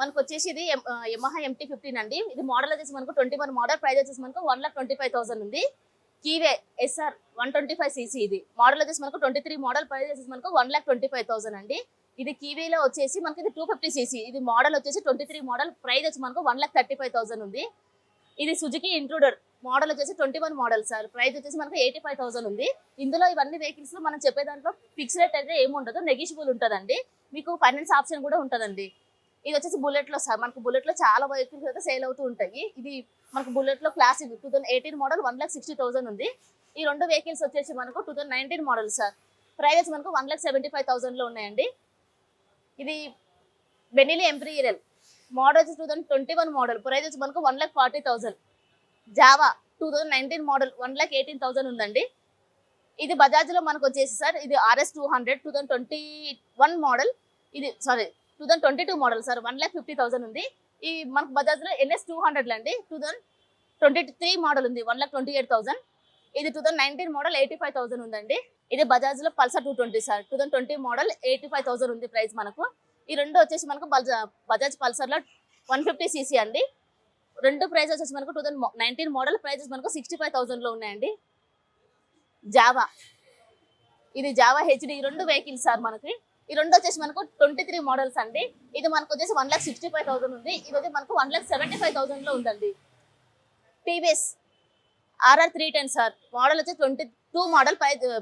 మనకు వచ్చేసి ఇది యమహా MT-15 అండి. ఇది మోడల్ వచ్చేసి మనకు 21 మోడల్, ప్రైస్ వచ్చేసి మనకు 1,25,000 ఉంది. కీవే SR 125 cc ఇది మోడల్ వచ్చేసి మనకు 23 మోడల్, ప్రైస్ వచ్చేసి మనకు 1,25,000 అండి. ఇది కీవీలో వచ్చేసి మనకి ఇది 250 cc, ఇది మోడల్ వచ్చేసి 23 మోడల్, ప్రైస్ వచ్చి మనకు 1,35,000 ఉంది. ఇది సుజుకి ఇంట్రూడర్ మోడల్ వచ్చేసి 21 మోడల్ సార్, ప్రైస్ వచ్చేసి మనకు 85,000 ఉంది. ఇందులో ఇవన్నీ వెహికల్స్ లో మనం చెప్పే దాంట్లో ఫిక్స్ రేట్ అయితే ఏమి ఉండదు, నెగిషియబుల్ ఉంటుందండి. మీకు ఫైనాన్స్ ఆప్షన్ కూడా ఉంటుందండి. ఇది వచ్చేసి బుల్లెట్ లో సార్, మనకు బుల్లెట్ లో చాలా వెహికల్స్ అయితే సేల్ అవుతూ ఉంటాయి. ఇది మనకు బుల్లెట్ లో క్లాసిక్ 2018 మోడల్ 1,60,000 ఉంది. ఈ రెండు వెహికల్స్ వచ్చేసి మనకు 2019 మోడల్ సార్, ప్రైస్ మనకు 1,75,000 లో ఉన్నాయండి. ఇది బెనిలీ ఎంపీరియల్ మోడల్ వచ్చి 2021 మోడల్, ప్రైస్ వచ్చి మనకు 1,40,000. జావా 2019 మోడల్ 1,18,000 ఉందండి. ఇది బజాజ్ లో మనకు వచ్చేసి సార్, ఇది RS 200 2021 మోడల్, ఇది 2022 మోడల్ సార్, 1,50,000 ఉంది. ఈ మనకు బజాజ్ లో NS 200 అండి, 2023 మోడల్ ఉంది, 1,28,000. ఇది 2019 మోడల్ 85,000 ఉందండి. ఇది బజాజ్ లో పల్సర్ 220 సార్, 2020 మోడల్ 85,000 ఉంది ప్రైస్ మనకు. ఈ రెండు వచ్చేసి మనకు బజాజ్ పల్సర్ లో 150 cc అండి. రెండు ప్రైస్ వచ్చేసి మనకు 2019 మోడల్, ప్రైజెస్ మనకు 65,000 లో ఉన్నాయండి. జావా, ఇది జావా HD, ఈ రెండు వెహికల్స్ సార్ మనకి. ఈ రెండు వచ్చేసి మనకు 23 మోడల్స్ అండి. ఇది మనకు వచ్చేసి 1,65,000 ఉంది. ఇది వచ్చి మనకు 1,75,000 లో ఉందండి. టీవీఎస్ RR 310 సార్, మోడల్ వచ్చి 22 మోడల్,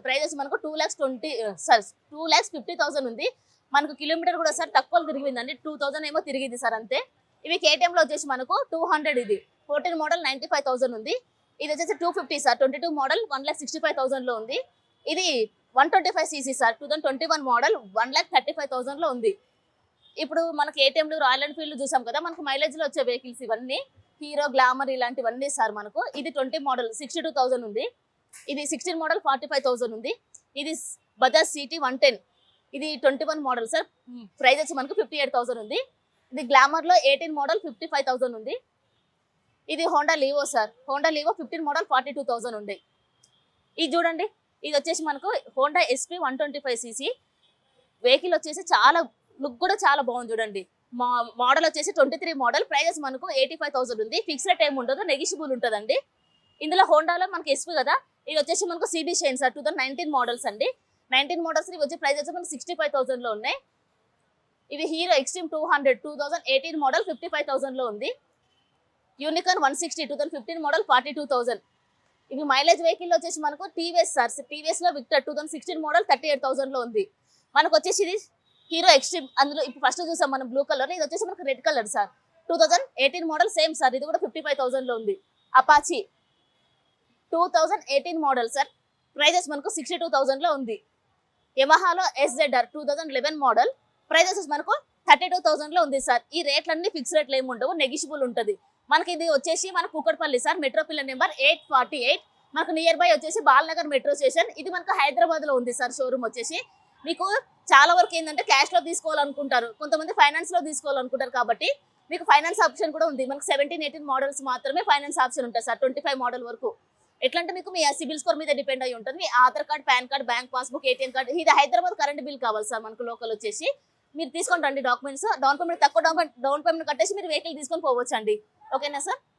ప్రైజెస్ మనకు 2,50,000 ఉంది. మనకు కిలోమీటర్ కూడా సార్ తక్కువ తిరిగిందండి, 2,000 ఏమో తిరిగింది సార్ అంతే. ఇవి KTM లో వచ్చేసి మనకు 200, ఇది 14 మోడల్ 95,000 ఉంది. ఇది వచ్చేసి 250 సార్, 22 మోడల్ 1,65,000 లో ఉంది. ఇది 125 cc సార్, 2021 మోడల్ 1,35,000 లో ఉంది. ఇప్పుడు మనకి KTM రాయల్ ఎన్ఫీల్డ్ చూసాం కదా, మనకు మైలేజ్ లో వచ్చే వెహికల్స్ ఇవన్నీ. హీరో, గ్లామర్ ఇలాంటివన్నీ సార్ మనకు. ఇది 20 మోడల్ 62,000 ఉంది. ఇది 16 మోడల్ 45,000 ఉంది. ఇది బజాజ్ CT 110, ఇది 21 మోడల్ సార్, ప్రైస్ వచ్చి మనకు 58,000 ఉంది. ఇది గ్లామర్ లో 18 మోడల్ 55,000 ఉంది. ఇది Honda Livo sir, Honda Livo 15 model 42,000 ఉంది. ఇది చూడండి, ఇది వచ్చేసి మనకు హోండా SP 125 cc వెహికల్ వచ్చేసి చాలా లుక్ కూడా చాలా బాగుంది చూడండి. మోడల్ వచ్చేసి 23 మోడల్, ప్రైస్ మనకు 85,000 ఉంది. ఫిక్స్ రేట్ ఏమి ఉండదు, నెగిషియబుల్ ఉంటుందండి. ఇందులో హోండాలో మనకి SP కదా, ఇది వచ్చేసి మనకు CB షైన్ సార్, 2019 మోడల్స్ అండి. 19 మోడల్స్ వచ్చి ప్రైస్ వచ్చి మనకు 65,000 లో ఉన్నాయి. ఇది హీరో ఎక్స్ట్రీమ్ 200 2018 మోడల్ 55,000 లో ఉంది. Unicorn 160 2015 model 42,000. ఇవి మైలేజ్ వెహికల్ వచ్చేసి మనకు TVS సార్, TVS లో విక్టర్ 2016 మోడల్ 38,000 లో ఉంది. మనకు వచ్చేసి ఇది హీరో ఎక్స్ట్రీమ్, అందులో ఇప్పుడు ఫస్ట్ చూసాం మనం బ్లూ కలర్, ఇది వచ్చేసి మనకు red colour sir, 2018 model same sir, ఇది కూడా 55,000 లో ఉంది. అపాచీ 2018 మోడల్ సార్, ప్రైజెస్ మనకు 62,000 లో ఉంది. యమహాలో SZR 2011 మోడల్, ప్రైజెస్ మనకు 32,000 లో ఉంది సార్. ఈ రేట్లన్నీ ఫిక్స్ రేట్లు ఏమి ఉండవు, నెగిషియబుల్ ఉంటుంది. మనకి ఇది వచ్చేసి మన Kukatpally sir, metro pillar number 848, మనకు నియర్ బై వచ్చేసి బాలనగర్ మెట్రో స్టేషన్. ఇది మనకు హైదరాబాద్ లో ఉంది సార్ షోరూమ్ వచ్చేసి. మీకు చాలా వరకు ఏంటంటే క్యాష్ లో తీసుకోవాలనుకుంటారు, కొంతమంది ఫైనాన్స్ లో తీసుకోవాలనుకుంటారు, కాబట్టి మీకు ఫైనాన్స్ ఆప్షన్ కూడా ఉంది. మనకు 17, 18 మోడల్స్ మాత్రమే ఫైనాన్స్ ఆప్షన్ ఉంటుంది సార్, 25 మోడల్ వరకు. ఎట్లంటే మీకు మీ సిబిల్ స్కోర్ మీద డిపెండ్ అయి ఉంటుంది. మీ Aadhaar card, PAN card, bank passbook, ATM card, ఇది హైదరాబాద్ కరెంట్ బిల్ కావాలి సార్ మనకు లోకల్ వచ్చేసి. మీరు తీసుకొని రండి డాక్యుమెంట్స్, డౌన్ పేమెంట్ తక్కువ డౌన్ పేమెంట్ కట్టేసి మీరు వెహికల్ తీసుకొని పోవచ్చు అండి. ఓకేనా సార్?